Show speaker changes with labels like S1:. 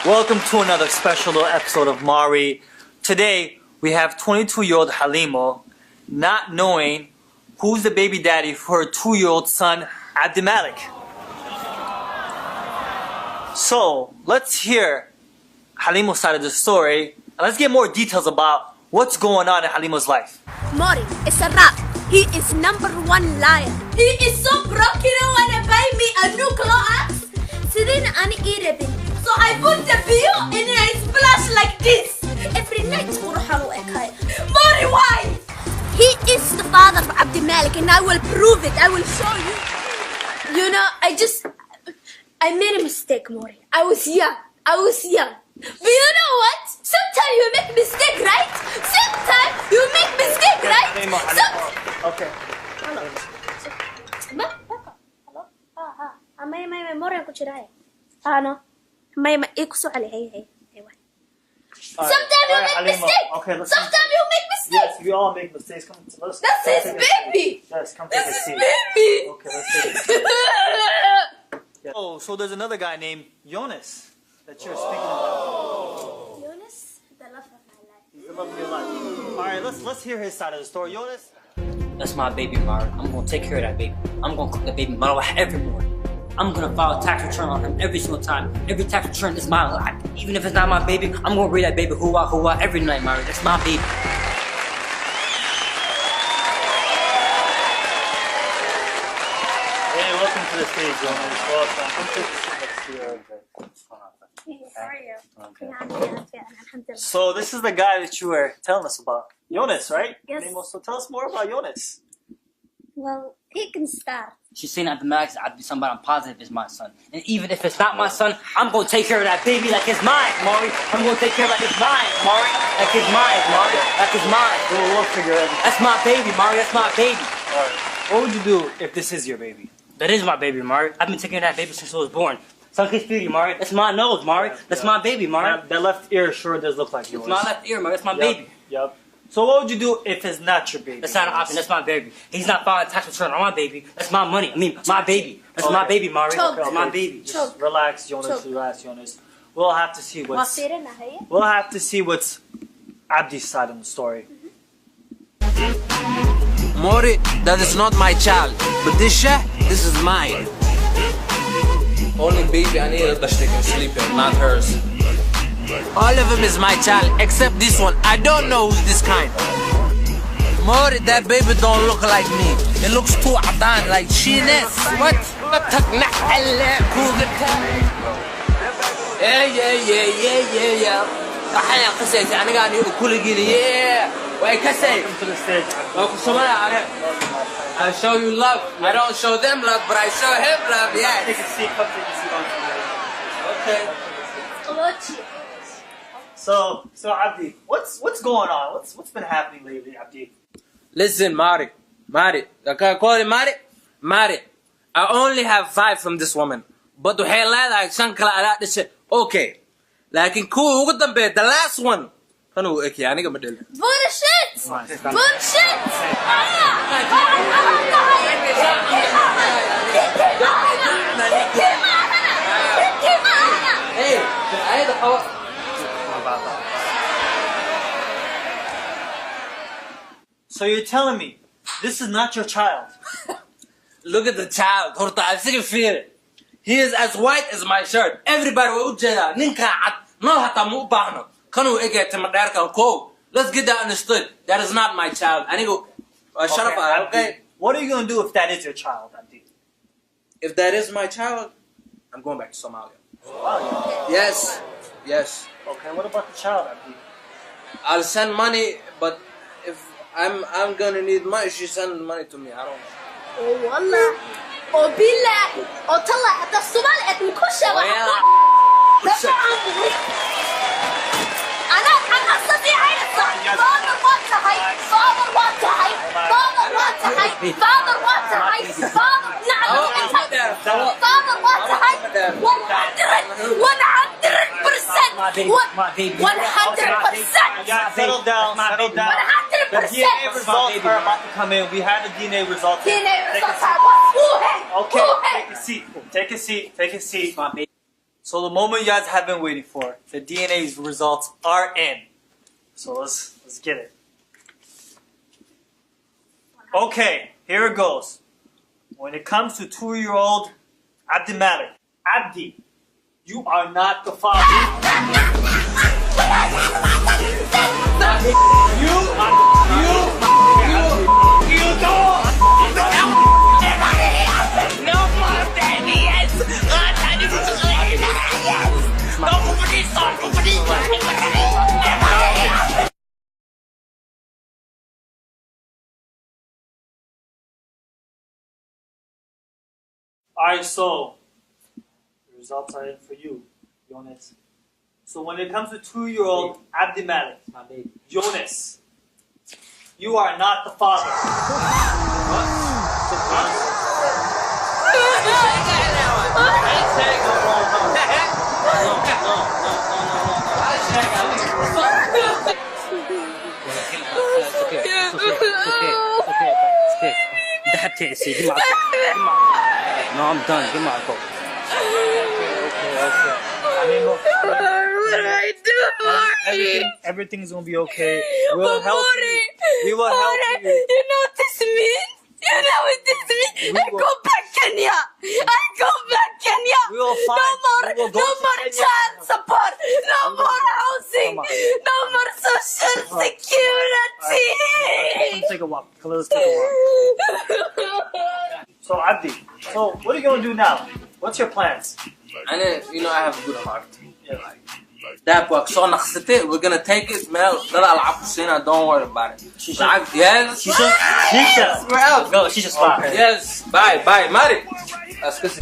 S1: Welcome to another special little episode of Mari. Today we have 22-year-old Halima not knowing who's the baby daddy for her 2-year-old son Abdimalik. So let's hear Halima's side of the story and let's get more details about what's going on in Halima's life.
S2: Mari is a rat. He is #1 liar. He is so broke, he don't wanna buy me a new clothes. Sidina ani irabin. So I put the bill and I splash like this. Every night Mari, why? He is the father of Abdimalik and I will prove it. I will show you. You know, I made a mistake, Mari. I was young. But you know what? Sometimes you make mistake, right? Sometimes you make mistake, right?
S1: Okay.
S2: Hello. Mari ku jiray. No. Sometimes you make mistake.
S1: Okay,
S2: Sometimes you make mistake.
S1: Yes, we all make mistakes. Come to us.
S2: That's his baby.
S1: Yes, come take a seat.
S2: Baby.
S1: Okay, let's take a seat. Yeah. Oh, so there's another guy named Jonas that you're speaking about.
S2: Jonas, the love of my life.
S1: He's the love of your life. All right, let's hear his side of the story. Jonas.
S3: That's my baby, Mara. I'm gonna take care of that baby. I'm gonna cook the baby Mara every morning. I'm gonna file a tax return on him every single time. Every tax return is my life. Even if it's not my baby, I'm gonna read that baby hoo-wah every night, Mara. That's my baby.
S1: Hey, welcome to the stage, Jonas. Welcome. Come take a seat next to your
S2: How are you?
S1: Okay.
S2: Alhamdulillah.
S1: So this is the guy that you were telling us about. Jonas, right?
S2: Yes.
S1: So tell us more about Jonas.
S2: Well, he can start.
S3: She's saying at the max, I'd be somebody I'm positive is my son. And even if it's not my son, I'm gonna take care of that baby like it's mine, Mari. I'm gonna take care of it like it's mine, Mari. Like it's mine, Mari. Like it's mine.
S1: We'll figure it out.
S3: That's my baby, Mari. That's my baby.
S1: All right. What would you do if this is your baby?
S3: That is my baby, Mari. I've been taking care of that baby since I was born. Sun kiss beauty, Mari. That's my nose, Mari. That's my baby, Mari.
S1: That left ear sure does look like yours.
S3: It's my left ear, Mari. That's my baby.
S1: Yep. So what would you do if it's not your baby?
S3: That's not an option. That's my baby. He's not filing tax return on my baby. That's my money. I mean, my baby. That's my baby, Mari. That's my baby.
S1: Just relax, Jonas. Relax, Jonas. We'll have to see what's Abdi's side of the story.
S4: Mori, that is not my child. But this is mine. Only baby I need is that she can sleep in, not hers. All of them is my child, except this one. I don't know who's this kind. Mori, that baby don't look like me. It looks too adan, like she-ness. What? Yeah. أحيانا قصيت أنا قاعد يقول كل جيل وأي كسي.
S1: Welcome to the stage.
S4: Somali, I show you love. I don't show them love, but I show him love. Yeah.
S1: Take a seat. Come take a seat.
S4: Okay.
S1: So Abdi, what's going on? What's been happening lately, Abdi?
S4: Listen, Mari. Like I call it Mari. I only have 5 from this woman, but waxay leedahay 5 kale ala dhashay. Okay. Laakiin kuwa ugu dambeeya, the last one. Kan uu ekyay aniga ma dhalin.
S2: Bullshit!
S4: Hey, ayada qawa.
S1: So you're telling me this is not your child?
S4: Look at the child. Horta, I think feel it. He is as white as my shirt. Everybody will ujeeda. Ninka cad. No hata mu baahno. Kan uu egay timadheerkan ko. Let's get that understood. That is not my child. Anigu shut up. Okay.
S1: What are you gonna do if that is your child, Abdi?
S4: If that is my child, I'm going back to Somalia.
S1: Wow.
S4: Yes.
S1: Okay. What about the child, Abdi?
S4: I'll send money, but if I'm gonna need money, she send money to me. I don't know.
S2: Oh wallah. Oh billah. Oh talla hatta Somali at mukusha wa hatta. أنا أستطيع أن أصنع. Father wants a height. Father wants a height. Father wants a height. Father wants a height. Father نعم. Father wants a height. 100%. 100%.
S1: Settle down.
S2: 100%.
S1: The DNA results are about to come in. We have the DNA results.
S2: DNA results are
S1: okay. Take a seat. So the moment you guys have been waiting for. the DNA results are in. So let's get it. Okay, here it goes. When it comes to 2-year-old Abdi Malik, Abdi, you are not the father. You don't.
S5: No more baby, yes.
S1: Alright, so the results are in for you, Jonas. So when it comes to 2-year-old Abdi Malik,
S3: My baby.
S1: Jonas, you are not the father.
S3: No, I'm done. Give me my coat.
S2: What do I do?
S1: Everything's gonna be okay. We'll help you. We will help you.
S2: You know what this means? You know what this means? I go back Kenya. I go back Kenya.
S1: We will find. We will go
S2: No
S1: to
S2: more
S1: Kenya.
S2: child support. No more housing.
S1: Come on.
S2: No more social security.
S1: Let's take a walk. Let's take a walk. So Abdi, so what are you gonna do now? What's your plans?
S4: And then, you know, I have a good heart. Yeah, like that book. So we're gonna take it, man. Don't worry about it. Yes.
S1: Shisha.
S4: We're out.
S1: No, Shisha's fine.
S4: Yes. Bye. Mari. That's good.